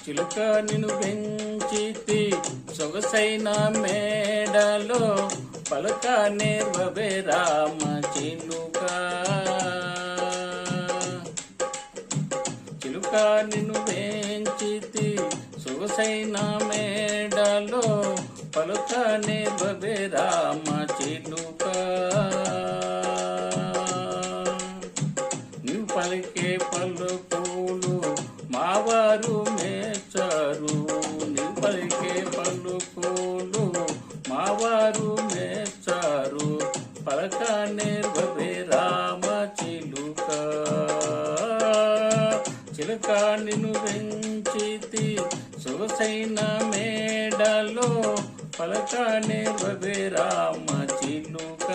చిలుక నిన్ను పెంచితి సొగసైన మేడలో పలుక నేర్వవే రామ చిలుక. చిలుక నిన్ను పెంచితి సొగసైన మేడలో పలుక నేర్వవే రామ చిలుక. నీవు పలికే పలుకులు మావారు మెచ్చారు. నీవు పలికే పలుకులు మావారు మెచ్చారు. పలక నేర్వవే రామ చిలుక. చిలుక నిన్ను పెంచితి సొగసైన మేడలో పలక నేర్వవే రామ చిలుక.